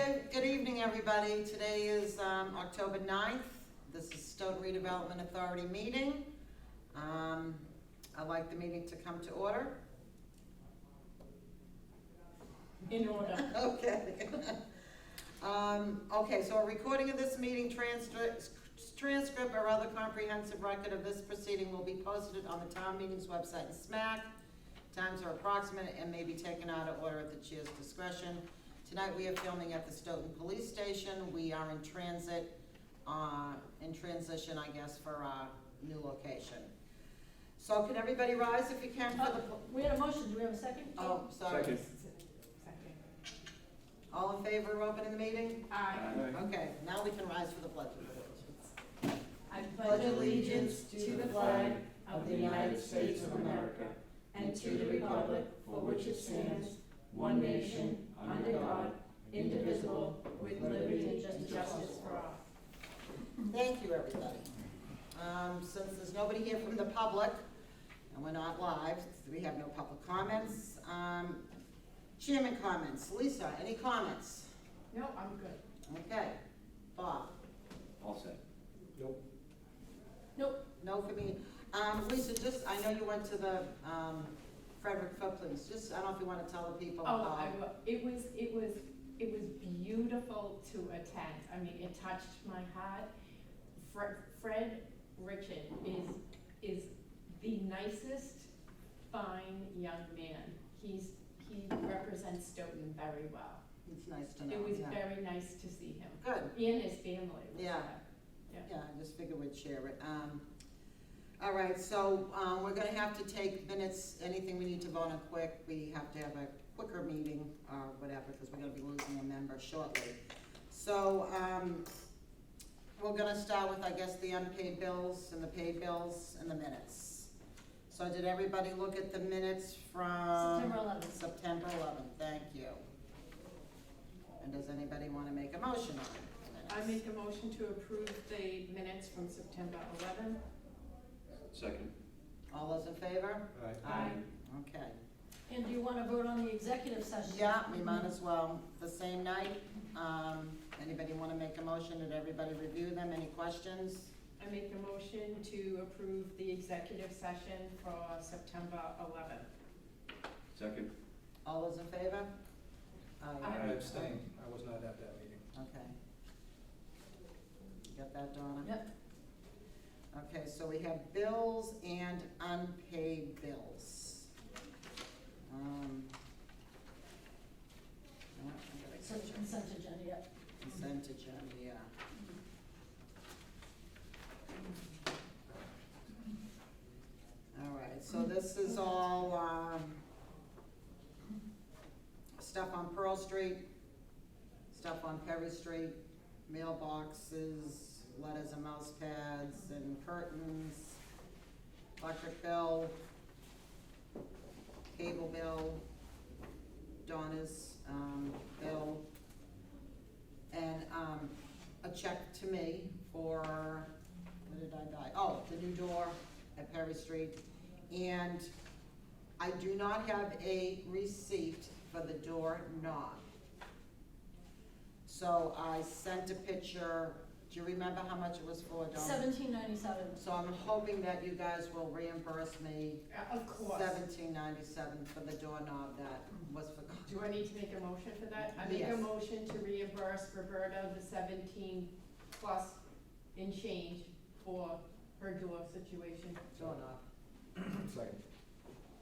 Good evening, everybody. Today is October 9th. This is Stoughton Redevelopment Authority meeting. I'd like the meeting to come to order. In order. Okay. Okay, so a recording of this meeting, transcript or other comprehensive record of this proceeding will be posted on the town meeting's website in SMAC. Times are approximate and may be taken out of order at the chair's discretion. Tonight we are filming at the Stoughton Police Station. We are in transition, I guess, for our new location. So can everybody rise if you can for the... We had a motion, do we have a second? Oh, sorry. Second. All in favor of opening the meeting? Aye. Okay, now we can rise for the pledge of allegiance. I pledge allegiance to the flag of the United States of America and to the republic for which it stands, one nation, under God, indivisible, with liberty and justice for all. Thank you, everybody. Since there's nobody here from the public, and we're not live, we have no public comments. Chairman comments. Lisa, any comments? No, I'm good. Okay. Bob? All set. Nope. Nope. No for me. Lisa, just, I know you went to the Frederick Footprints. Just, I don't know if you want to tell the people. Oh, I will. It was beautiful to attend. I mean, it touched my heart. Fred Richard is the nicest, fine young man. He represents Stoughton very well. It's nice to know. It was yeah. very nice to see him. Good. And his family. Was Yeah. there. Yeah, I just figured we'd share it. All right, so we're gonna have to take minutes, anything we need to vote on quick. We have to have a quicker meeting or whatever, because we're gonna be losing a member shortly. So we're gonna start with, I guess, the unpaid bills and the paid bills and the minutes. So did everybody look at the minutes from? September 11th. September 11th, thank you. And does anybody wanna make a motion on it? I make a motion to approve the minutes from September 11th. Second. All those in favor? Aye. Okay. And do you want to vote on the executive session? Yeah, we might as well. The same night. Anybody want to make a motion? Did everybody review them? Any questions? I make a motion to approve the executive session for September 11th. Second. All those in favor? Aye. I abstain. I was not at that meeting. Okay. You got that, Donna? Yep. Okay, so we have bills and unpaid bills. I gotta So catch up. consent agenda, yep. Consent agenda, yeah. All right, so this is all, stuff on Pearl Street, stuff on Perry Street, mailboxes, letters and mouse pads and curtains, electric bill, cable bill, Donna's, bill, and, a check to me for, what did I buy? Oh, the new door at Perry Street. And I do not have a receipt for the door knob. So I sent a picture. Do you remember how much it was for, Donna? $17.97. So I'm hoping that you guys will reimburse me Of course. $17.97 for the doorknob that was for. Do I need to make a motion for that? I make Yes. a motion to reimburse Roberta the 17 plus in change for her door situation. Doorknob. Second.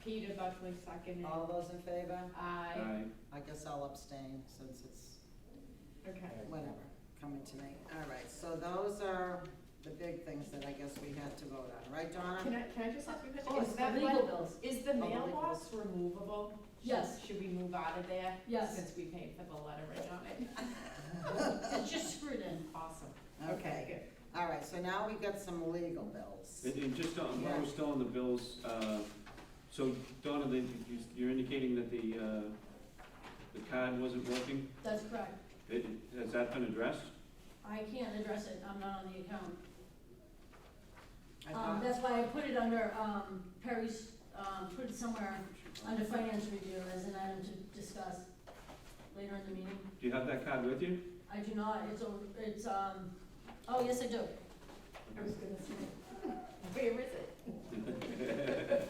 Peter Buckley seconded. All those in favor? Aye. I guess I'll abstain since it's Okay. whatever, coming to me. All right, so those are the big things that I guess we had to vote on, right, Donna? Can I just ask you a question? Oh, Is that legal what, bills. is the the legal mailbox removable? Yes. Should we move out of there? Yes. Since we paid for the lettering on it? It's just screwed in. Awesome. Okay, Good. all right, so now we got some legal bills. And just on, while Yeah. we're still on the bills, so Donna, you're indicating that the card wasn't working? That's correct. Has that been addressed? I can't address it, I'm not on the account. I thought- That's why I put it under, Perry's, put it somewhere under finance review as an item to discuss. later in the meeting. Do you have that card with you? I do not, oh, yes, I do. I was gonna say, where is it?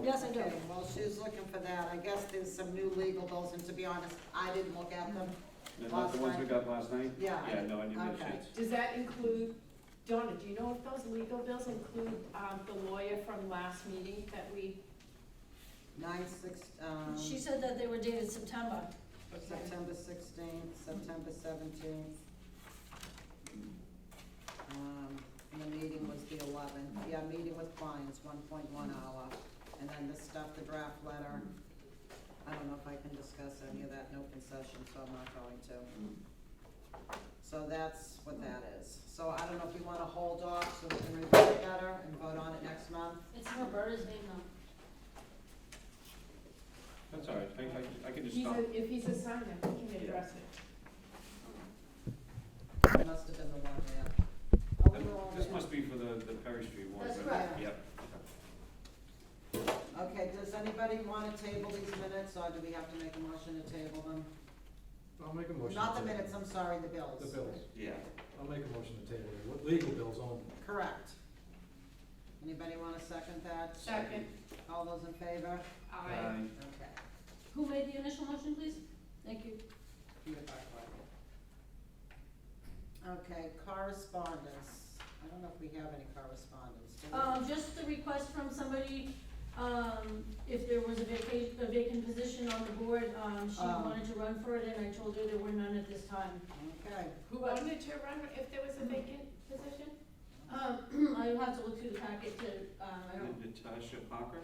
Yes, I do. Okay, well, she's looking for that. I guess there's some new legal bills, and to be honest, I didn't look at them. They're not the ones we got last night? Yeah. Yeah, no, I didn't get Okay. shits. Does that include, Donna, do you know if those legal bills include, the lawyer from last meeting that we? 9/6, She said that they were dated September. September 16th, September 17th. And the meeting was the 11th. Yeah, meeting with clients, 1.1 hour. And then the stuff, the draft letter. I don't know if I can discuss any of that in open session, so I'm not going to. So that's what that is. So I don't know if you wanna hold off so we can review it better and vote on it next month. It's Roberta's name though. That's all right, I can just He's stop. if he's a signer, he can address it. It must have been the one there. This must be for the Perry Street one. That's right? correct. Yep. Okay, does anybody wanna table these minutes, or do we have to make a motion to table them? I'll make a motion. Not to the table. minutes, I'm sorry, the bills. The bills. Yeah. I'll make a motion to table the legal bills only. Correct. Anybody wanna second that? Second, All those in favor? I, Okay. Who made the initial motion, please? Thank you. Okay, correspondence. I don't know if we have any correspondence, do we? Just the request from somebody, if there was a vacant position on the board, she wanted to run for it, and I told her there were none at this time. Okay, who wanted to run if there was a vacant position? I have to look through the packet to, I don't, Natasha Parker?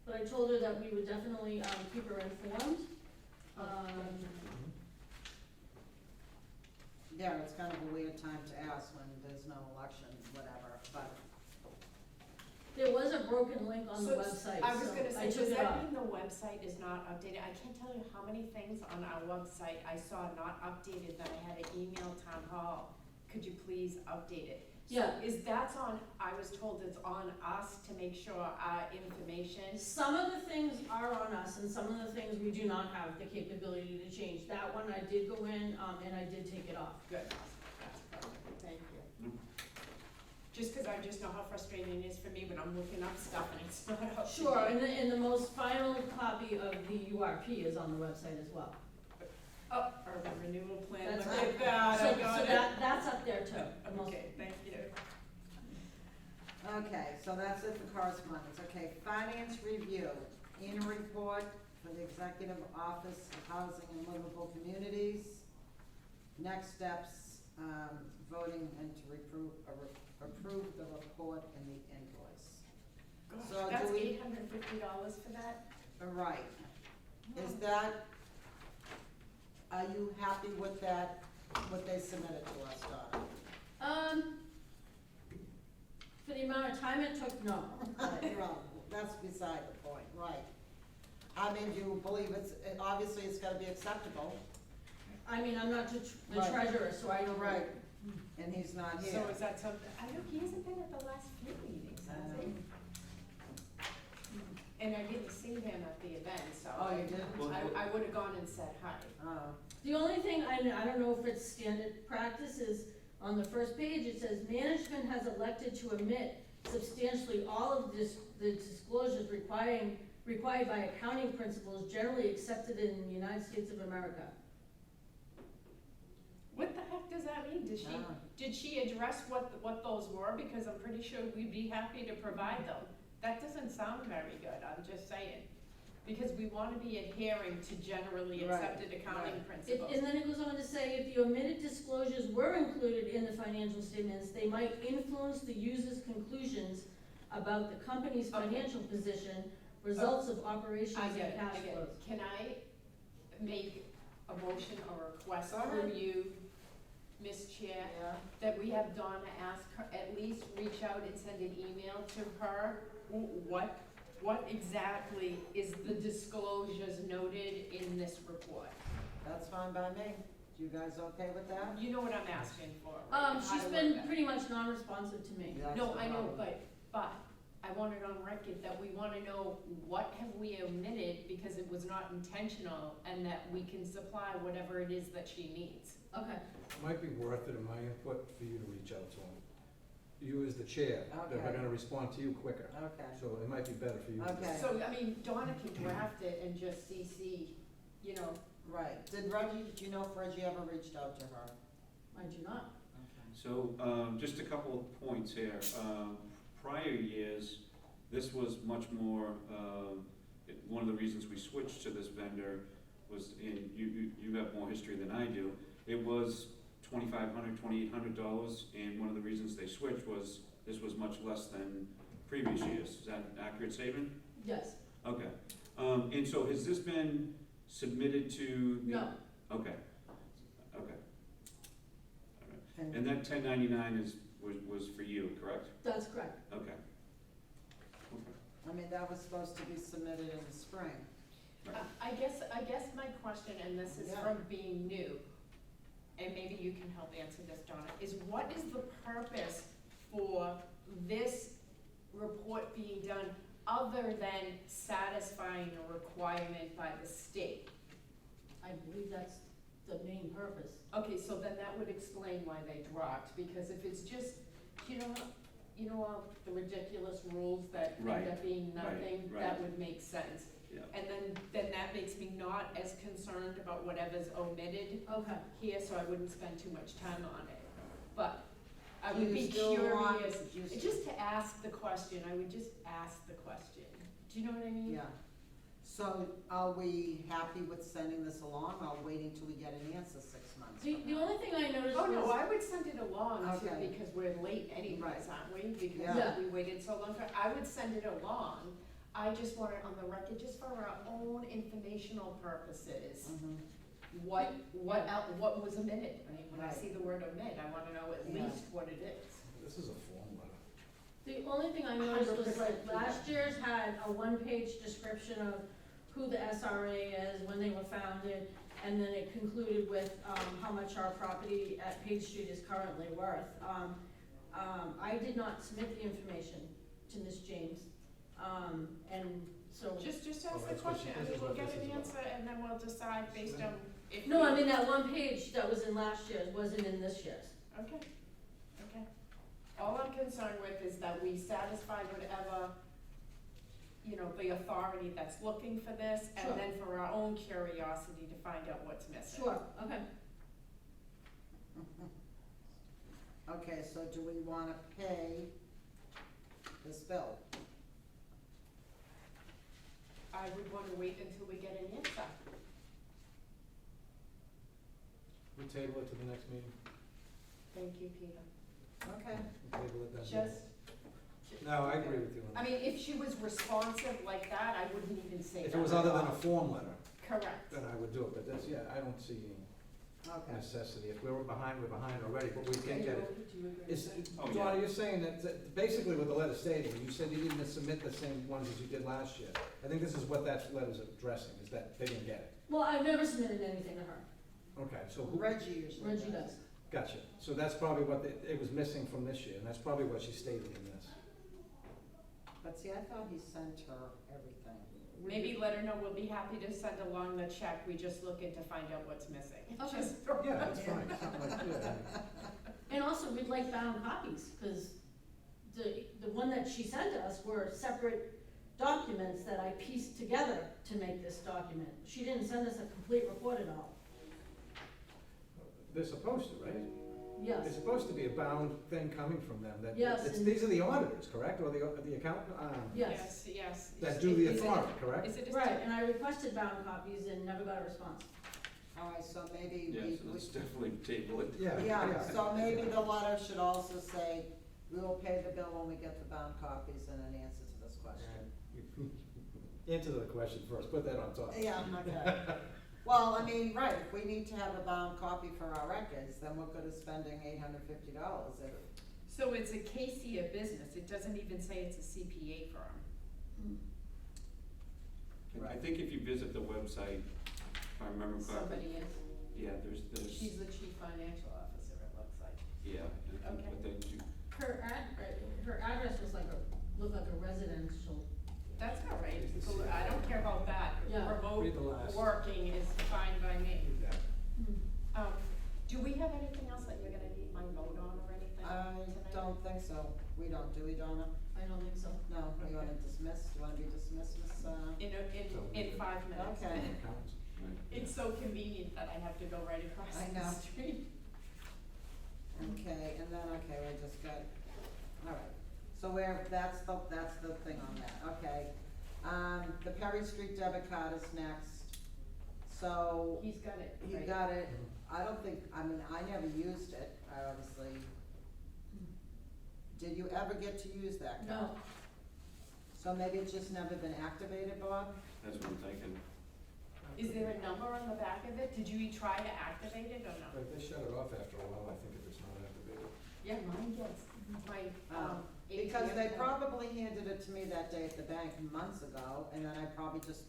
but I told her that we would definitely, keep her informed. yeah, it's kind of a weird time to ask when there's no election, whatever, but, There was a broken link on the So, website, I was so gonna I say, took does it that off. mean the website is not updated? I can't tell you how many things on our website I saw not updated that I had to email town hall. Could you please update it? Yeah. So that's on, I was told it's on us to make sure our information. Some of the things are on us, and some of the things we do not have the capability to change. That one I did go in, and I did take it off. Good, that's perfect, thank you. Mm. Just cause I just know how frustrating it is for me when I'm looking up stuff and it's not up to Sure, date. and the most final copy of the URP is on the website as well. Oh, urban renewal plan, That's look right. at that, So, I got so it. that's up there too. The most- Okay, thank you. okay, so that's it for correspondence. Okay, finance review, annual report for the Executive Office of Housing and Livable Communities. Next steps, voting and to approve the report and the invoice. So Gosh, that's do we- $850 for that? Right, is that, are you happy with that, what they submitted to us, Donna? For the amount of time it took, no. But- Well, that's beside the point, right. I mean, do you believe obviously it's gotta be acceptable, I mean, I'm not the Right. treasurer, so I don't. right, and he's not here. So is that something, I know he hasn't been at the last few meetings, has he? And I didn't see him at the event, so. Oh, you didn't? Well, I would've gone and said hi. Oh, The only thing, I don't know if it's standard practice, is on the first page, it says, management has elected to omit substantially all of the disclosures required by accounting principles generally accepted in the United States of America. What the heck does that mean? Ah. Did she address what those were? Because I'm pretty sure we'd be happy to provide them. That doesn't sound very good, I'm just saying. Because we wanna be adhering to generally Right, accepted accounting right. principles. And then it goes on to say, if the omitted disclosures were included in the financial statements, they might influence the user's conclusions about the company's Okay. financial position, results of operations I and get it, cash I get flows. it. Can I make a motion or request Go through ahead. you, Ms. Chair, yeah, that we have Donna ask her, at least reach out and send an email to her? What exactly is the disclosures noted in this report? that's fine by me. You guys okay with that? You know what I'm asking for, right? How She's to been work pretty much non-responsive to me. That's that. No, the I know, problem. but I want it on record that we wanna know what have we omitted because it was not intentional, and that we can supply whatever it is that she needs. Okay, It might be worth it, in my input, for you to reach out to them. You as the chair, they're Okay. gonna respond to you quicker, Okay, so it might be better for you to. Okay. So, I mean, Donna can draft it and just CC, you know, right. Did Reggie, do you know if Reggie ever reached out to her? I do not. Okay. So, just a couple of points here. Prior years, this was much more, one of the reasons we switched to this vendor was, and you have more history than I do, it was $2,500, $2,800, and one of the reasons they switched was this was much less than previous years. Is that an accurate statement? Yes, Okay. And so has this been submitted to the? no, Okay. Okay. All right. And that 1099 was for you, correct? that's correct. Okay. Okay. I mean, that was supposed to be submitted in the spring. Right. I guess my question, and this is Yeah. from being new, and maybe you can help answer this, Donna, is what is the purpose for this report being done other than satisfying a requirement by the state? I believe that's the main purpose. Okay, so then that would explain why they dropped, because if it's just, you know, all the ridiculous rules that end Right, up being right, nothing, right. that would make sense. Yeah. And then that makes me not as concerned about whatever's omitted Okay, here, so I wouldn't spend too much time on it. But I Do would you be still want- curious, do you just to ask the question, I would just ask the question. Do you know what I mean? Yeah. So are we happy with sending this along or waiting till we get an answer 6 months? the from only now? thing I noticed Oh, no, was, I would send it along too, Okay. because we're late anyways, Right. aren't we? Because Yeah. we waited so long, I would send it along. I just want it on the record, just for our own informational purposes. Mhm. What was omitted? I mean, when I Right. see the word omit, I wanna know at Yeah. least what it is. This is a form letter. the only thing I noticed was 100% that last year's had a one-page description of who the SRA is, when they were founded, and then it concluded with, how much our property at Page Street is currently worth. I did not submit the information to Ms. James, and so. Just Oh, ask the that's what question, she- I this mean, is we'll what get this an is about. answer and then we'll decide based on if. No, I mean, that one page that was in last year's wasn't in this year's. Okay, okay. All I'm concerned with is that we satisfy whatever, the authority that's looking for this, Sure. and then for our own curiosity to find out what's missing. Sure, okay. Okay, so do we wanna pay this bill? I would wanna wait until we get an answer. We table it to the next meeting. Thank you, Peter. Okay. We table it then. Just, No, I agree with you on I that. mean, if she was responsive like that, I wouldn't even say that. If it was at other than all. a form letter, Correct. then I would do it, but that's, yeah, I don't see any Okay. necessity. If we were behind, we're behind already, but we can get it. Do you agree? Is, Oh, yeah. Donna, you're saying that basically what the letter stated, you said you didn't submit the same ones as you did last year. I think this is what that letter's addressing, is that they didn't get it. Well, I've never submitted anything to her. Okay, so who, Reggie usually Reggie does. gotcha. So that's probably what it was missing from this year, and that's probably what she stated in this. But see, I thought he sent her everything. Maybe let her know we'll be happy to send along the check, we just looking to find out what's missing. Okay. Just throw Yeah, that that's in. fine, something like, yeah. And also, we'd like bound copies, because the one that she sent us were separate documents that I pieced together to make this document. She didn't send us a complete report at all. They're supposed to, right? Yes, There's supposed to be a bound thing coming from them, that, Yes, it's, and- these are the auditors, correct, or the accountant, yes, Yes. that do the Is it- authority, correct? Is it a right, and I requested bound copies and never got a response. All right, so maybe Yeah, so let's definitely table it. yeah, so maybe the letter should also say, we will pay the bill when we get the bound copies and an answer to this question. Answer the question first, put that on top. Yeah, okay. Well, I mean, right, if we need to have a bound copy for our records, then we're good at spending $850 if, So it's a Casey business, it doesn't even say it's a CPA firm. I think if you visit the website, if I remember correctly, Somebody is, yeah, there's, she's the chief financial officer, it looks like. yeah, Okay. but they do, Her address was looked like a residential. That's all right, I don't care about that. Yeah. Read the Remote last. working is fine by me. Yeah. Do we have anything else that you're gonna need my vote on or anything I tonight? don't think so. We don't, do we, Donna? I don't think so. No, we wanna dismiss, do you wanna be dismissed, Miss, In 5 minutes. Okay. Counts. It's so convenient that I have to go right across I the know. street. Okay, and then, okay, we just got, all right, so that's the thing on that, okay. The Perry Street debit card is next, so, He's got it, you right? got it, I don't think, I mean, I never used it, I obviously. Did you ever get to use that card? No, So maybe it's just never been activated, Bob? That's what I'm thinking. Is there a number on the back of it? Did you try to activate it or no? But if they shut it off after a while, I think if it's not activated. Yeah, mine gets, my, Because they ATM probably handed it to me that day at the bank months ago, and then I probably just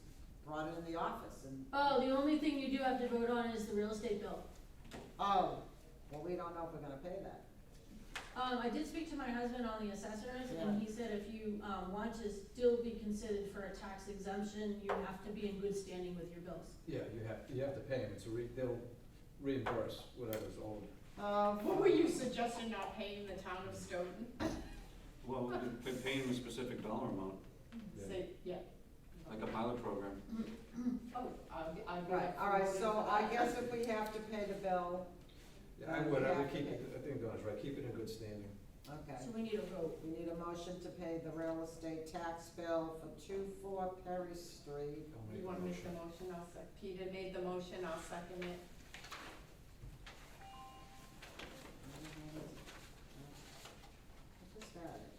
brought it in the office and, oh, the only thing you do have to vote on is the real estate bill. oh, well, we don't know if we're gonna pay that. I did speak to my husband on the assessors, Yeah. and he said if you, want to still be considered for a tax exemption, you have to be in good standing with your bills. Yeah, you have to pay them, they'll reimburse whatever's owed. What were you suggesting not paying the town of Stoughton? Well, they're paying a specific dollar amount, Yeah. Say, yeah. like a pilot program. Oh, I'll be Right, up for all right, voting so for I that. guess if we have to pay the bill, Yeah, I would keep it, I think Donna's right, keep it in good standing. okay. So we need a vote. We need a motion to pay the real estate tax bill for 24 Perry Street. I'll make You the wanna make the motion. motion, Peter made the motion, I'll second it. I just had it.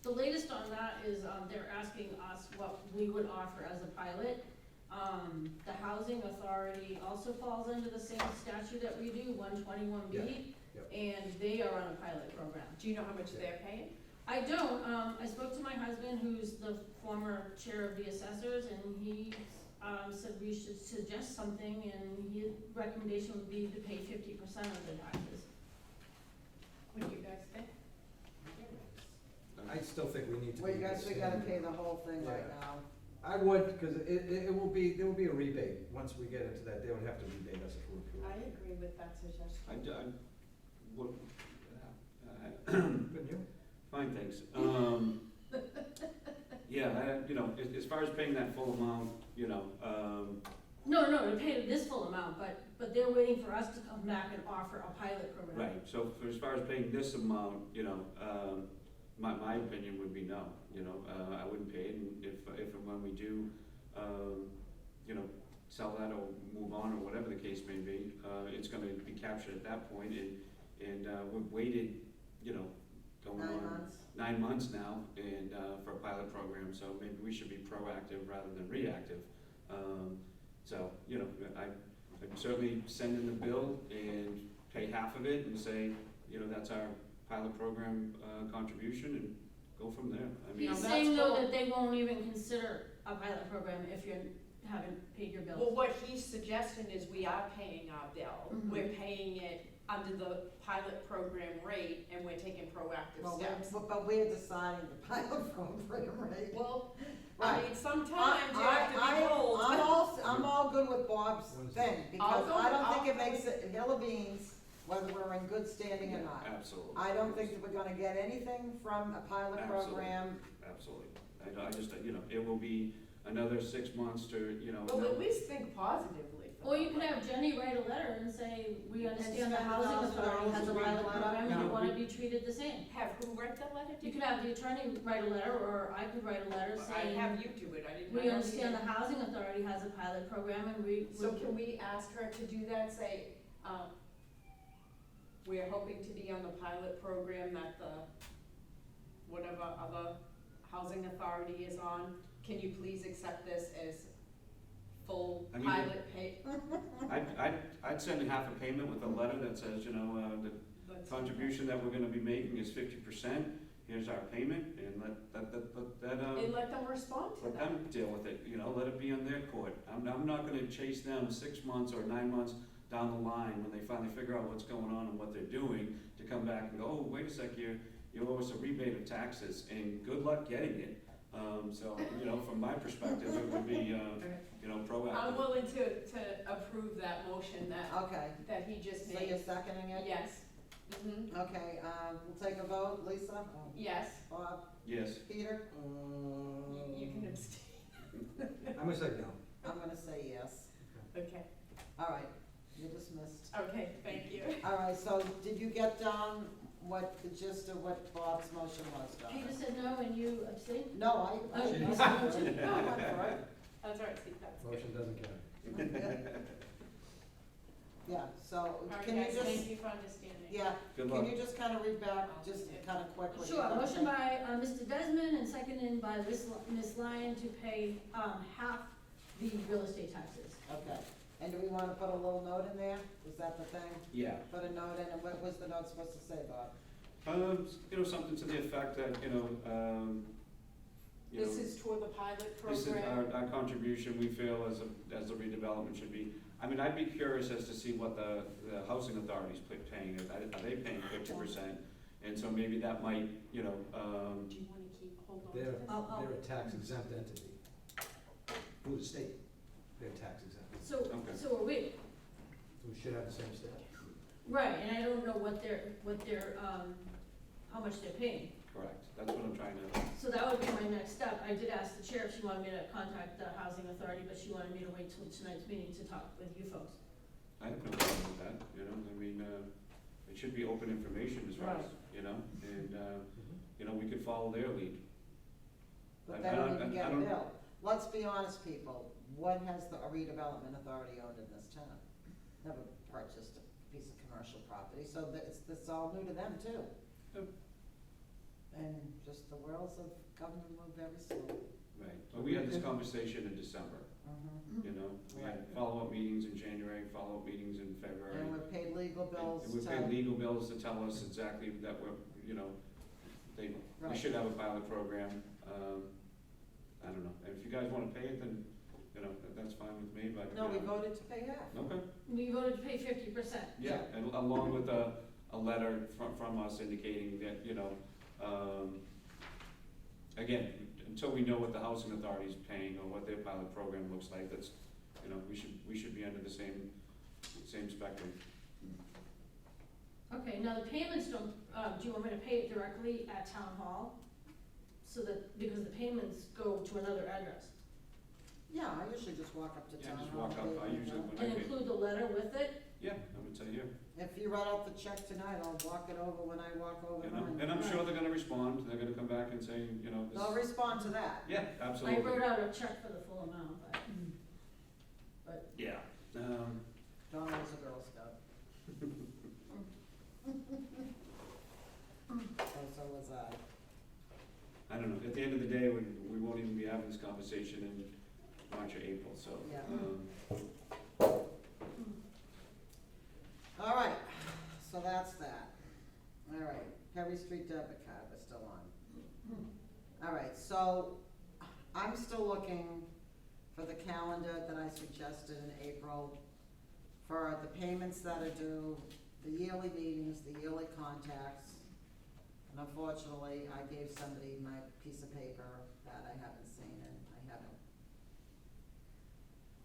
The latest on that is, they're asking us what we would offer as a pilot. The housing authority also falls under the same statute that we do, 121B. Yep. And they are on a pilot program. Do you know how much they're paying? I don't, I spoke to my husband, who's the former chair of the assessors, and he, said we should suggest something, and his recommendation would be to pay 50% of the taxes. What do you guys think? I still think we need to be Well, in you good guys, we gotta standing. pay the whole thing right Yeah. now. I would, because there will be a rebate, once we get into that, they would have to rebate us if we approve. I agree with that suggestion. What, Couldn't you? fine, thanks. Yeah, as far as paying that full amount, No, to pay this full amount, but they're waiting for us to come back and offer a pilot program. right, so as far as paying this amount, my opinion would be no, I wouldn't pay it, and if and when we do, sell that or move on or whatever the case may be, it's gonna be captured at that point, and we've waited, going 9 on months. 9 months now, and, for a pilot program, so maybe we should be proactive rather than reactive. So, I'd certainly send in the bill and pay half of it and say, that's our pilot program, contribution, and go from there. I mean, He's Now, saying that's though full. that they won't even consider a pilot program if you haven't paid your Well, bills. what he's suggesting is we are paying our bill. Mhm. We're paying it under the pilot program rate, and we're taking proactive Well, steps. but we're deciding the pilot program, right? Well, Right. I mean, sometimes you have to be told. I'm all good with Bob's What is thing, I'll because go- I don't think I'll it go makes it a hill of beans whether we're in good standing or not. Absolutely. I don't think that we're gonna get anything from a pilot Absolutely. program. Absolutely. I just, it will be another 6 months to, Well, at least think positively. for Or you them. could have Jenny write a letter and say, we understand the spend housing $1,000 authority has a to read pilot the letter. program and you No. wanna be treated the same. Have who write the letter? You could have the attorney write a letter, or I could write a letter I saying, have you do it, I didn't. we understand the housing authority has a pilot program and we. So can we ask her to do that, say, we're hoping to be on the pilot program that the, whatever other housing authority is on, can you please accept this as full I mean- pilot pay? I'd send half a payment with a letter that says, the Let's- contribution that we're gonna be making is 50%, here's our payment, and And let them respond to let that. them deal with it, let it be on their court. I'm not gonna chase them 6 months or 9 months down the line when they finally figure out what's going on and what they're doing, to come back and go, oh, wait a sec, you're you owe us a rebate of taxes, and good luck getting it. So, you know, from my perspective, it would be, you know, I'm proactive. willing to approve that motion Okay, that he just so you're made. seconding it? Yes. Mm-hmm. Okay, we'll take a vote. Lisa? Yes. Bob? Yes. Peter? You can abstain. I'm gonna say no. I'm gonna say yes. Okay. All right, you're dismissed. Okay, thank you. All right, so did you get down what the gist of what Bob's motion was, Donna? Peter said no and you abstained? No, I. Oh, She you didn't. said no too? No, that's all right. That's all right, Steve, that's good. Motion doesn't carry. Yeah, so All right, can you guys, just, thank you for understanding. yeah, Good can luck. you just kind of read back, just kind of quickly? Sure, motion by Mr. Desmond and seconded by Ms. Lyon to pay half the real estate taxes. Okay, and do we want to put a little note in there? Was that the thing? Yeah. Put a note in, and what was the note supposed to say, Bob? You know, something to the effect that, you know, This is toward the pilot this is program. our contribution, we feel, as a redevelopment should be. I mean, I'd be curious as to see what the housing authority's paying. Are they paying 50%? And so maybe that might, you know, Do you wanna hold on to They're, this? they're a tax exempt entity. Through the state, they're tax exempt. So, Okay. so are we, So we should have the same state. right, and I don't know what they're, how much they're paying. correct, that's what I'm trying to, So that would be my next step. I did ask the chair if she wanted me to contact the housing authority, but she wanted me to wait till tonight's meeting to talk with you folks. I have no problem with that, you know, I mean, it should be open information as far as, you know, and, you know, we could follow their lead. But I- they I don't don't- even I get a don't- bill. Let's be honest, people, what has the redevelopment authority owned in this town? Never purchased a piece of commercial property, so it's all new to them too. Yep. And just the worlds of government move very slowly. Right, but we had this conversation in December, Mhm. you know, we had Right. follow-up meetings in January, follow-up meetings in February. And we've paid legal bills And we to. paid legal bills to tell us exactly that we're, you know, we Right. should have a pilot program. I don't know, and if you guys wanna pay it, then, you know, that's fine with me, but. No, you we know. voted to pay half. Okay, We voted to pay 50%. yeah, and along with a letter from us indicating that, you know, again, until we know what the housing authority is paying or what their pilot program looks like, that's, you know, we should be under the same spectrum. Okay, now the payments don't, do you want me to pay it directly at town hall? So that, because the payments go to another address. Yeah, I usually just walk up to Yeah, town just hall. walk up, I usually, when I And pay, include the letter with it? yeah, I would say, yeah. If you write out the check tonight, I'll walk it over when I walk over You know, mine. and I'm sure they're gonna respond, they're gonna come back and say, you know, They'll this, respond to that. yeah, I absolutely. wrote out a check for the full amount, but. Yeah, Donna was a Girl Scout. So was I. I don't know, at the end of the day, we won't even be having this conversation in March or April, so. Yeah. All right, so that's that. All right, Perry Street debit card, we're still on. All right, so I'm still looking for the calendar that I suggested in April for the payments that are due, the yearly meetings, the yearly contacts. And unfortunately, I gave somebody my piece of paper that I haven't seen, and I haven't.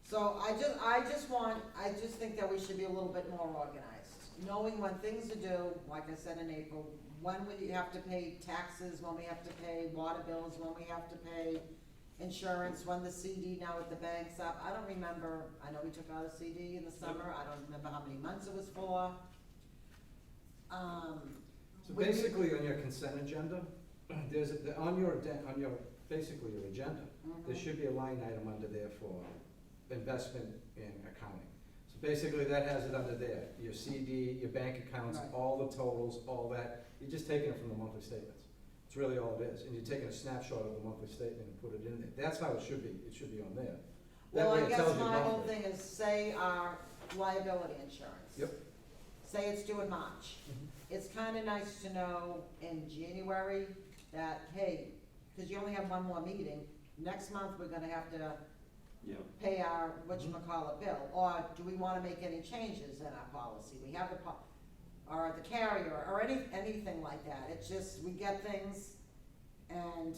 So I just think that we should be a little bit more organized, knowing when things are due, like I said in April, when we have to pay taxes, when we have to pay water bills, when we have to pay insurance, when the CD now at the bank's up. I don't remember, I know we took out a CD in the summer, I don't remember how many months it was for. So basically, on your consent agenda, there's, on your, basically your agenda, there should be a line item under there for investment in accounting. So basically, that has it under there, your CD, your bank accounts, Right. all the totals, all that. You're just taking it from the monthly statements. It's really all it is, and you're taking a snapshot of the monthly statement and put it in there. That's how it should be on there. That Well, way I it guess tells you my whole monthly. thing is, say our liability insurance. Yep. Say it's due in March. Mhm. It's kinda nice to know in January that, hey, cause you only have one more meeting, next month we're gonna have to yeah, pay our whatchamacallit bill, or do we wanna make any changes in our policy? We have the or the carrier, or anything like that. It's just, we get things, and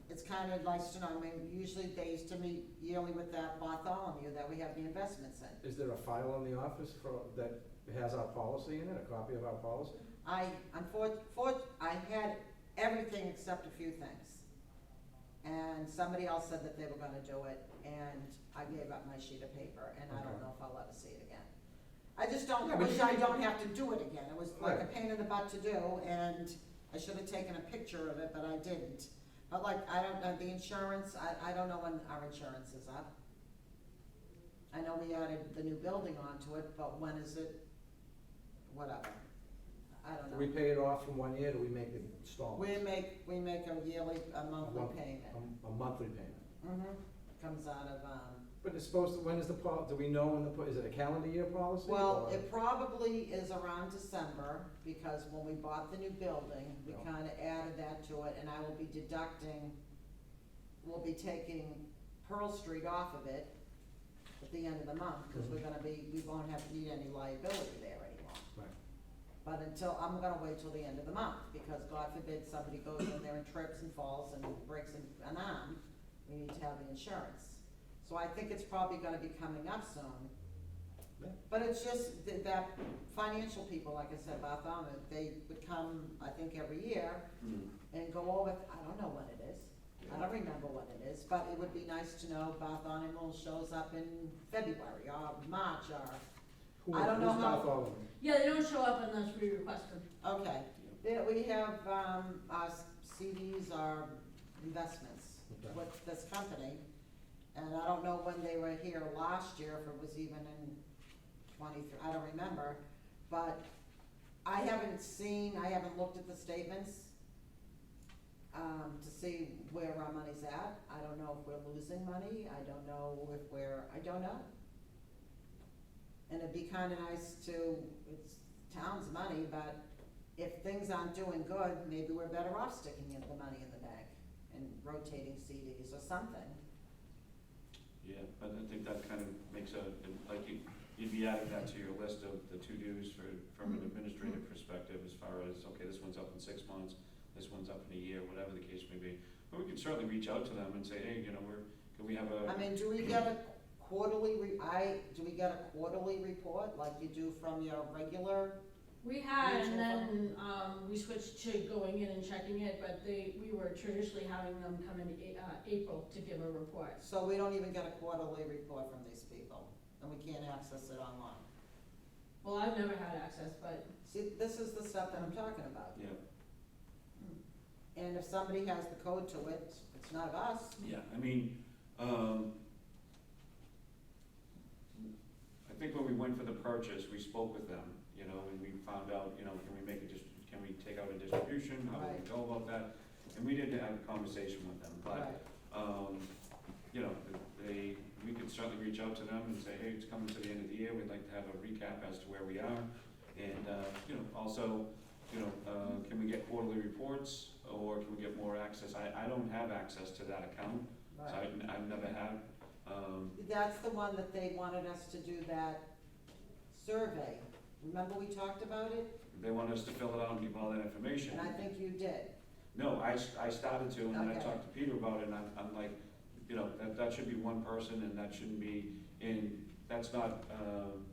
it's kind of nice to know. I mean, usually they used to meet yearly with that Bartholomew that we have the investments in. Is there a file in the office that has our policy in it, a copy of our policy? I had everything except a few things. And somebody else said that they were gonna do it, and I gave up my sheet of paper, and I don't Okay. know if I'll ever see it again. I just don't, Yeah, I but wish you I can- don't have to do it again. It was like a Right. pain in the butt to do, and I should have taken a picture of it, but I didn't. But like, I don't know, the insurance, I don't know when our insurance is up. I know we added the new building onto it, but when is it? Whatever. I don't Do know. we pay it off from 1 year, do we make it installments? We make a yearly, a monthly month- payment. A monthly payment? Mm-hmm, comes out of, But it's supposed to, when is the do we know when is it a calendar year policy? well, or- it probably is around December, because when we bought the new building, we Yeah. kinda added that to it, and I will be we'll be taking Pearl Street off of it at the end of the month, cause we won't need any liability there anymore. Right. But I'm gonna wait till the end of the month, because God forbid somebody goes in there and trips and falls and breaks an arm, we need to have the insurance. So I think it's probably gonna be coming up soon. Yeah. But it's just that financial people, like I said, Bartholomew, they would come, I think, every year Hmm. and go over, I don't know when it is. I don't remember when it is, but it would be nice to know Bartholomew shows up in February or March or, I don't know Who's how- Bartholomew? Yeah, they don't show up unless we request them. okay. We have, our CDs are investments Okay. with this company. And I don't know when they were here last year, if it was even in 23, I don't remember. But I haven't looked at the statements, to see where our money's at. I don't know if we're losing money, I don't know I don't know. And it'd be kinda nice it's town's money, but if things aren't doing good, maybe we're better off sticking the money in the bank and rotating CDs or something. Yeah, but I think that kind of makes like you'd be adding that to your list of the to-dos from an administrative perspective, as far as, okay, this one's up in 6 months, this one's up in a year, whatever the case may be. But we can certainly reach out to them and say, hey, can we have I mean, do we get a quarterly report like you do from your regular? We had, and Mutual then, we switched to going in and checking it, but we were traditionally having them come in April to give a report. So we don't even get a quarterly report from these people, and we can't access it online. Well, I've never had access, but See, this is the stuff that I'm talking about. Yeah, And if somebody has the code to it, it's not us. yeah, I mean, I think when we went for the purchase, we spoke with them, and we found out, can we take out a distribution, how do Right. we go about that? And we did have a conversation with them, but, Right. we could certainly reach out to them and say, hey, it's coming to the end of the year, we'd like to have a recap as to where we are. And, also, can we get quarterly reports, or can we get more access? I don't have access to that account, so Right. I've never had. That's the one that they wanted us to do that survey. Remember we talked about it? They want us to fill it out and give all that information. And I think you did. No, I started to, and then I Okay. talked to Peter about it, and I'm like, that should be one person, and that shouldn't be that's not,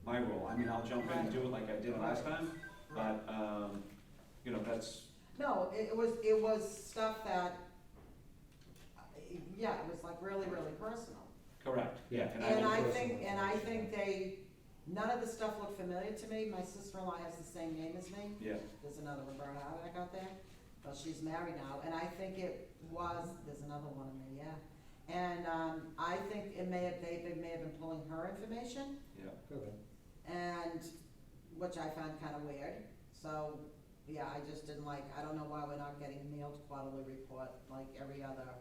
my role. I mean, I'll jump in and do it like I did last time, but, that's, No, it was stuff that, yeah, it was like really, really personal. correct, yeah. And don't I personally- think none of the stuff looked familiar to me. My sister-in-law has the same name as me. Yeah, There's another Roberta Howard out there. Well, she's married now, and I think there's another one in there, yeah. And, I think they may have been pulling her information, yeah. Okay. and, which I found kind of weird. So, yeah, I just didn't I don't know why we're not getting mailed quarterly report like every other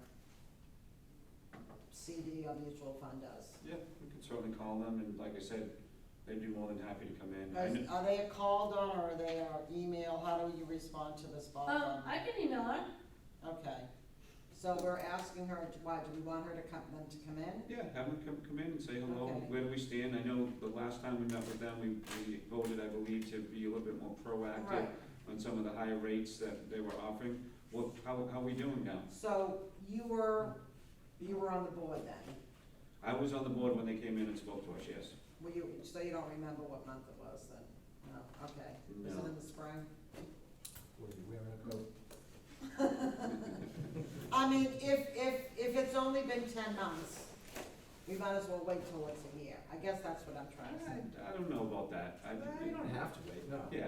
CD or mutual fund does. Yeah, we can certainly call them, and like I said, they'd be more than happy to come in. I kn- Are they called on, or are they email? How do you respond to this, Bob? I can email her. Okay, So we're asking her, why, do we want her to come in? Yeah, have them come in and say hello, Okay. where do we stand? I know the last time we met with them, we voted, I believe, to be a little bit more proactive Right, on some of the higher rates that they were offering. Well, how are we doing now? so you were on the board then? I was on the board when they came in and spoke to us, yes. Were you, so you don't remember what month it was then? No, okay. Was it No. in the spring? Were you wearing a coat? I mean, if it's only been 10 months, we might as well wait till it's a year. I guess that's what I'm trying to say. I don't know about that. You don't have to wait, no. Yeah,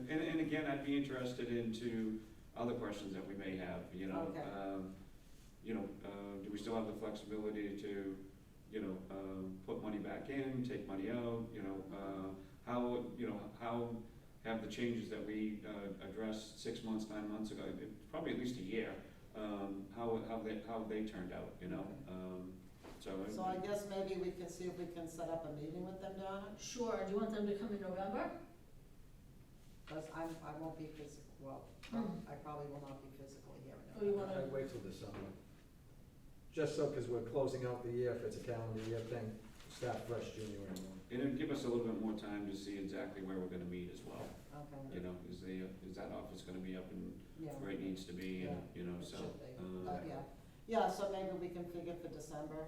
and again, I'd be interested into other questions that we may have, you know. Okay. Do we still have the flexibility to, put money back in, take money out, how have the changes that we addressed 6 months, 9 months ago, probably at least a year, how they turned out, So I guess maybe we can see if we can set up a meeting with them, Donna? Sure, do you want them to come in November? Because I won't be I probably will not be physically here. Oh, you wanna- I'd wait till December. Just so, because we're closing out the year, if it's a calendar year thing, start fresh January 1. And it'd give us a little bit more time to see exactly where we're gonna meet as well. Okay, Is that office gonna be up and yeah. where it needs to be, and, It so. should be. uh, Yeah, so maybe we can figure for December.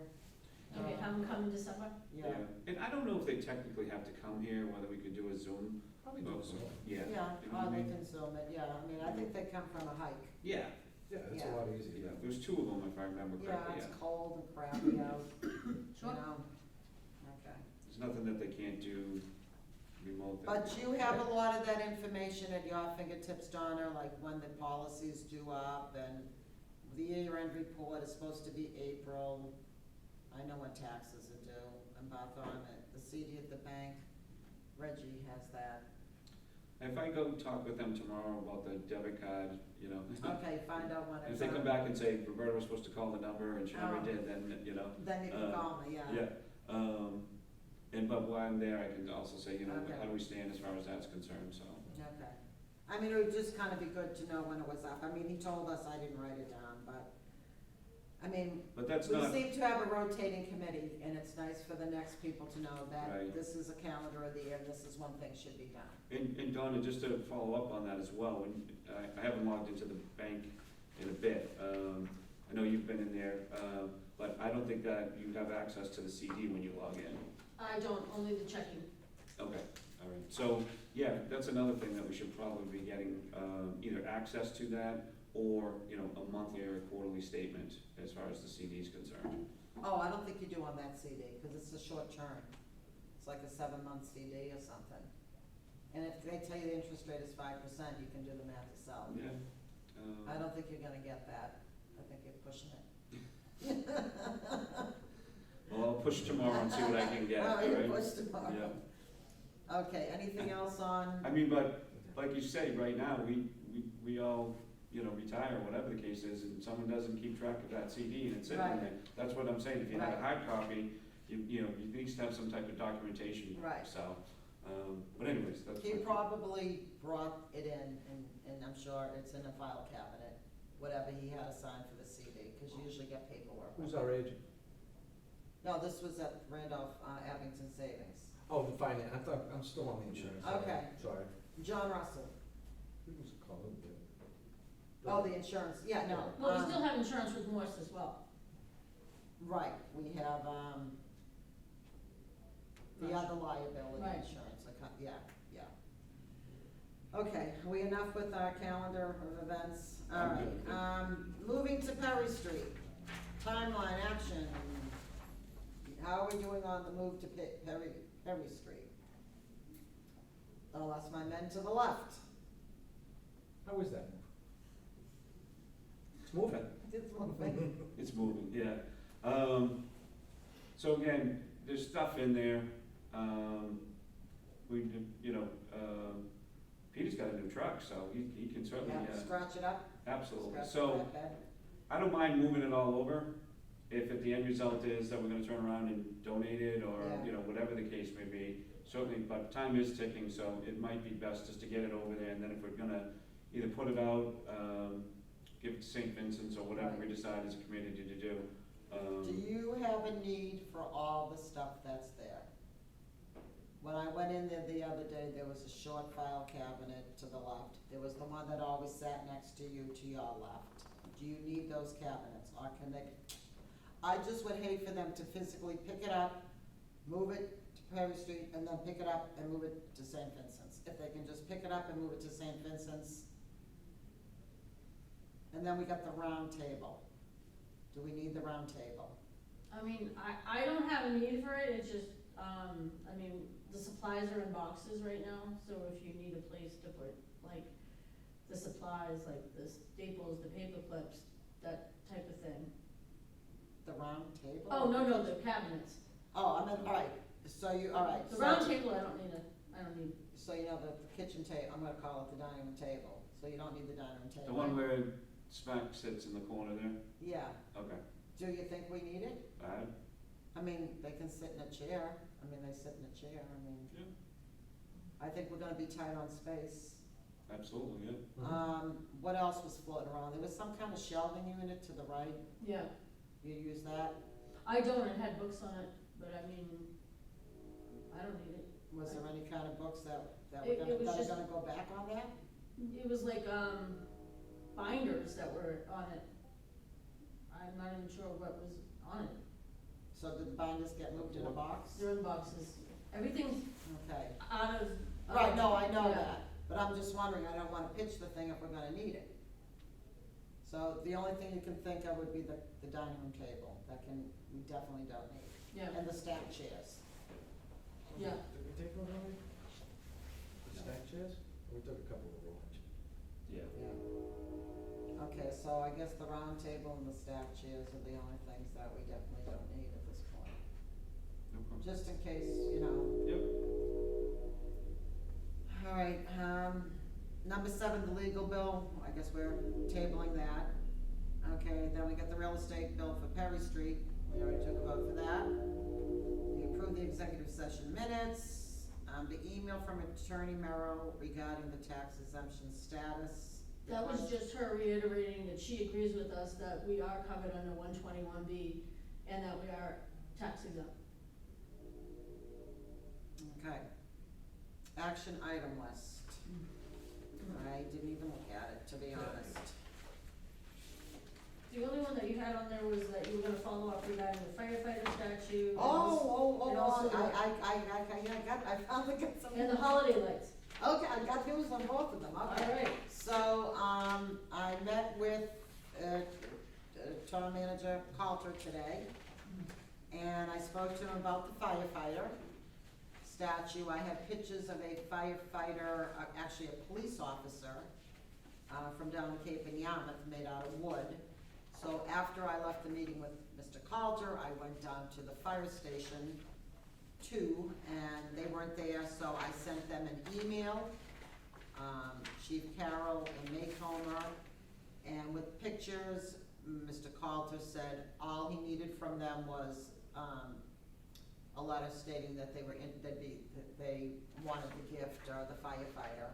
Okay, have them come in December? Yeah, And I don't know if they technically have to come here, whether we could do a Zoom. Probably do so. Yeah. yeah, You know what I or they mean? can Zoom it, yeah, I mean, I think they come from a hike. Yeah, Yeah, it's a Yeah. lot easier. yeah, there's 2 of them if I remember Yeah, correctly, it's cold and crappy out, you Sure. know, okay. There's nothing that they can't do remote. But you have a lot of that information at your fingertips, Donna, like when the policies due up, and the year-end report is supposed to be April. I know when taxes are due, I'm about on it, the CD at the bank, Reggie has that. If I go talk with them tomorrow about the debit card, Okay, find out when if it's they come on. back and say Roberta was supposed to call the number and she never Oh. did, then, Then you can call me, yeah. But while I'm there, I can also say, Okay. how do we stand as far as that's concerned, so. Okay. I mean, it would just kind of be good to know when it was up. I mean, he told us, I didn't write it down, but, I mean, But that's we not, seem to have a rotating committee, and it's nice for the next people to know that Right. this is a calendar of the year, and this is one thing should be done. and Donna, just to follow up on that as well, and I haven't logged into the bank in a bit. I know you've been in there, but I don't think that you have access to the CD when you log in. I don't, only the checking. Okay, all right. So, yeah, that's another thing that we should probably be getting, either access to that or, a monthly or a quarterly statement as far as the CD is concerned. Oh, I don't think you do on that CD, because it's a short term. It's like a 7-month CD or something. And if they tell you the interest rate is 5%, you can do the math yourself. Yeah. I don't think you're gonna get that. I think you're pushing it. Well, I'll push tomorrow and see what I can get, all Oh, you right? push tomorrow. Yeah. Okay, anything else on? I mean, but, like you say, right now, we all, retire, whatever the case is, and someone doesn't keep track of that CD and it's sitting Right. there. That's what I'm saying, if you have a Right. hard copy, you at least have some type of documentation. Right. So, but anyways, that's. He my- probably brought it in, and I'm sure it's in a file cabinet, whatever he had assigned for the CD, because you usually get paperwork. Who's our agent? No, this was at Randolph Abington Savings. Oh, the finance, I'm still on the insurance. Okay. Sorry. John Russell. Who was called? Oh, the insurance, yeah, no. Well, we still have insurance with Morse as well. Right, we have, the other liability Right. insurance, yeah. Okay, are we enough with our calendar of events? All I'm right, good. moving to Perry Street, timeline, action. How are we doing on the move to Perry Street? Oh, that's my men to the left. How is that? It's moving. It's moving. It's moving, yeah. So again, there's stuff in there, Peter's got a new truck, so he can certainly, Yeah, scratch it up. absolutely. Scratch So, that bed. I don't mind moving it all over, if at the end result is that we're gonna turn around and donate it, or, Yeah. whatever the case may be. Certainly, but time is ticking, so it might be best just to get it over there, and then if we're gonna either put it out, give it to St. Vincent's or whatever we decide as a community to do. Do you have a need for all the stuff that's there? When I went in there the other day, there was a short file cabinet to the left. There was the one that always sat next to you to your left. Do you need those cabinets, or can they? I just would hate for them to physically pick it up, move it to Perry Street, and then pick it up and move it to St. Vincent's. If they can just pick it up and move it to St. Vincent's. And then we got the round table. Do we need the round table? I mean, I don't have a need for it, it's just, I mean, the supplies are in boxes right now, so if you need a place to put, like, the supplies, like the staples, the paper clips, that type of thing. The round table? Oh, no, the cabinets. Oh, I meant, all right, so you, all right. The so- round table, I don't need. So you know the kitchen table, I'm gonna call it the dining room table, so you don't need the dining room table. The one where Smack sits in the corner there? Yeah, Okay. do you think we need it? I mean, they can sit in a chair, I mean, they sit in a chair, I mean. Yeah. I think we're gonna be tight on space. Absolutely, yeah. What else was floating around? There was some kind of shelving unit to the right, Yeah, you use that? I don't, it had books on it, but I mean, I don't need it. Was there any kind of books that It were was just- gonna go back on that? It was like, binders that were on it. I'm not even sure what was on it. So did the binders get moved in a box? They're in boxes. Everything's Okay. out of. Right, no, I know yeah. that, but I'm just wondering, I don't wanna pitch the thing if we're gonna need it. So the only thing you can think of would be the dining room table, we definitely don't need, Yeah, and the stack chairs. yeah. Did we take one already? The stack chairs? We took a couple of rolls. Yeah. Yeah. Okay, so I guess the round table and the stack chairs are the only things that we definitely don't need at this point. No problem. Just in case, you know. Yep. All right, number 7, the legal bill, I guess we're tabling that. Okay, then we got the real estate bill for Perry Street, we already took a vote for that. We approved the executive session minutes, the email from Attorney Merrill regarding the tax exemption status. That was just her reiterating that she agrees with us that we are covered under 121B and that we are tax exempt. Okay. Action item list. I didn't even look at it, to be honest. The only one that you had on there was that you were gonna follow up regarding the firefighter statute. Oh, and also I finally got some. And the holiday lights. Okay, I got news on both of them, okay. All right. So, I met with, town manager Coulter today, and I spoke to him about the firefighter statue. I have pictures of a firefighter, actually a police officer, from down in Cape and Yarmouth, made out of wood. So after I left the meeting with Mr. Coulter, I went down to the fire station too, and they weren't there, so I sent them an email, Chief Carroll and Maycomer, and with pictures, Mr. Coulter said all he needed from them was, a letter stating that they they wanted the gift or the firefighter.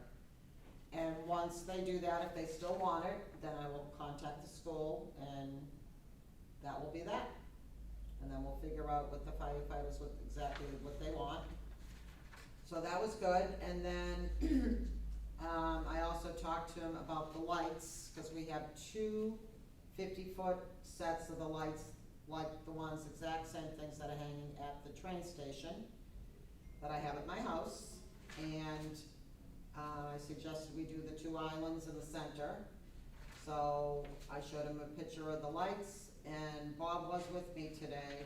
And once they do that, if they still want it, then I will contact the school, and that will be that. And then we'll figure out with the firefighters exactly what they want. So that was good, and then, I also talked to him about the lights, cause we have 2 50-foot sets of the lights, like the ones, exact same things that are hanging at the train station that I have at my house, and I suggested we do the 2 islands in the center. So I showed him a picture of the lights, and Bob was with me today.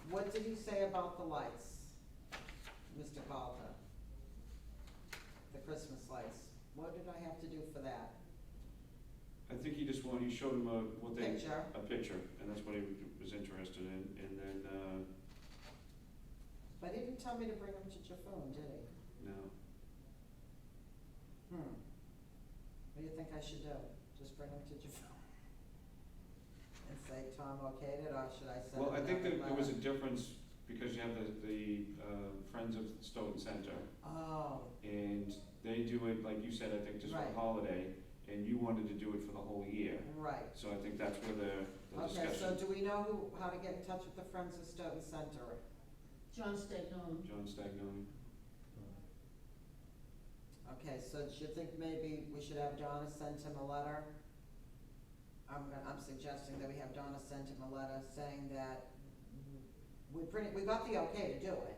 What did he say about the lights, Mr. Calder? The Christmas lights, what did I have to do for that? I think he showed him Picture. a picture, and that's what he was interested in, and then, But he didn't tell me to bring them to Jaffoon, did he? no. What do you think I should do? Just bring them to Jaffoon? And say, Tom okayed it, or should I send Well, I think another that there was a letter? difference, because you have the Friends of Stoughton Center, Oh, and they do it, like you said, I think just for Right. a holiday, and you wanted to do it for the whole year. Right. So I think that's where the Okay, so discussion. do we know how to get in touch with the Friends of Stoughton Center? John Stagnon. John Stagnoni. Okay, so do you think maybe we should have Donna send him a letter? I'm suggesting that we have Donna send him a letter saying that we got the okay to do it,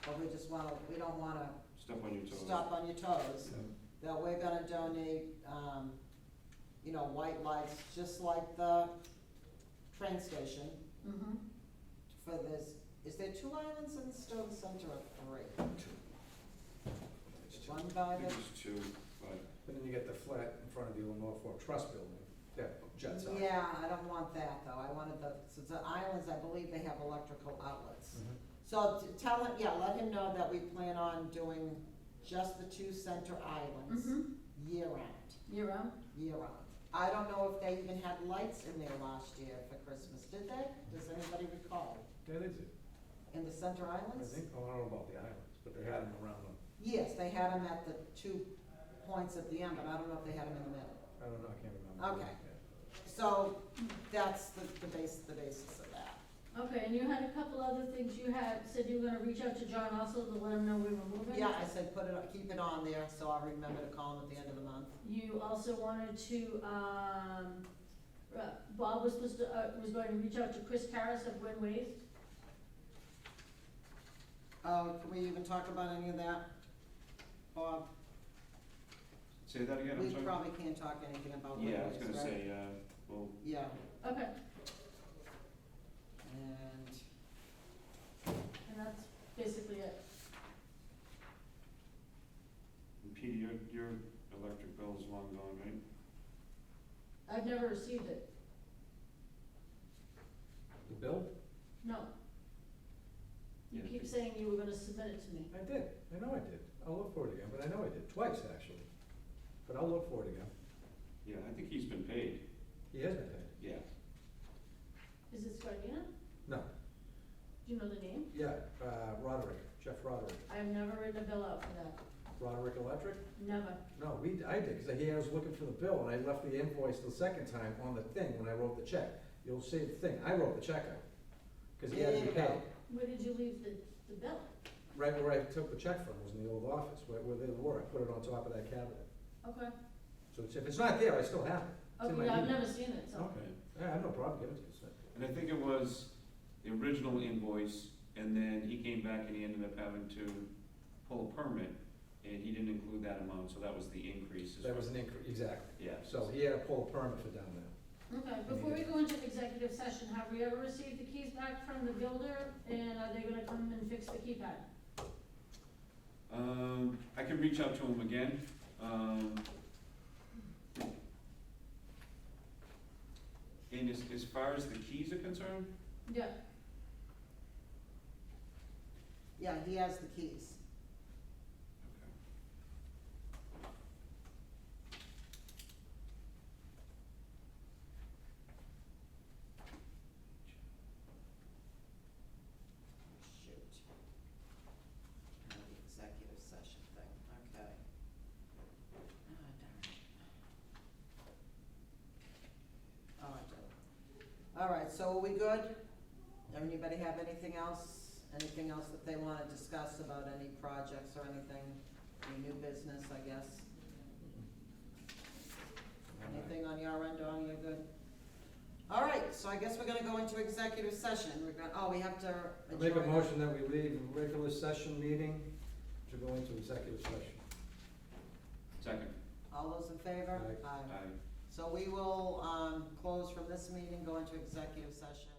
but we don't wanna Step on your toes. stop on your toes. Yeah. That we're gonna donate, white lights, just like the train station Mm-hmm. for this. Is there 2 islands in the Stoughton Center or 3? It's two. One by I think the, it's two, but But then you get the flat in front of you, Norfolk Trust Building, that jets out. yeah, I don't want that though. I wanted since the islands, I believe they have electrical outlets. Mhm. So tell him, let him know that we plan on doing just the 2 center islands Mm-hmm. year round. Year round? Year round. I don't know if they even had lights in there last year for Christmas, did they? Does anybody recall? Yeah, they do. In the center I islands? think, I don't know about the islands, but they had them around them. Yes, they had them at the 2 points at the end, but I don't know if they had them in the middle. I don't know, I can't remember. Okay. So that's the basis of that. Okay, and you had a couple other things. You said you were gonna reach out to John also to let him know we were moving? Yeah, I said keep it on there, so I'll remember to call him at the end of the month. You also wanted to, Bob was supposed to, was going to reach out to Chris Karras of Win Waste. Oh, can we even talk about any of that, Bob? say that again, I'm We sorry? probably can't talk anything about Yeah, I was Woodways, gonna right? say, well, Yeah, Okay, and, and that's basically it. Peter, your electric bill is long gone, right? I've never received it. The bill? No. You Yeah. keep saying you were gonna submit it to me. I did, I know I did. I'll look for it again, but I know I did, twice actually. But I'll look for it again. Yeah, I think he's been paid, He has been paid. yeah. Is it Scardina? No, Do you know the name? yeah, Roderick, Jeff Roderick. I've never written a bill out for that. Roderick Electric? Never. No, I did, because I was looking for the bill, and I left the invoice the second time on the thing when I wrote the check. You'll see the thing, I wrote the check out, because he had to be There you paid. go. Where did you leave the bill? Right where I took the check from, was in the old office, where they were, I put it on top of that cabinet. Okay. So if it's not there, I still have it. It's in Okay, my I've email. never seen it, so. Okay, yeah, I have no problem giving it to you. And I think it was the original invoice, and then he came back and he ended up having to pull a permit, and he didn't include that amount, so that was the increase. That was an increase, exactly. Yeah. So he had to pull a permit for down there. Okay, before we go into executive session, have we ever received the keys back from the builder, and are they gonna come and fix the keypad? I can reach out to him again, and as far as the keys are concerned, Yeah. Yeah, he has the keys. Shoot. The executive session thing, okay. Ah, darn it. Oh, I did. All right, so are we good? Anybody have anything else? Anything else that they want to discuss about any projects or anything? Any new business, I guess? Anything on your end, Donnie, you're good? All right, so I guess we're gonna go into executive session. We have to I make a adjourn. motion that we leave a regular session meeting to go into executive session. second. All those in favor? Aye. Aye. So we will, close from this meeting, go into executive session.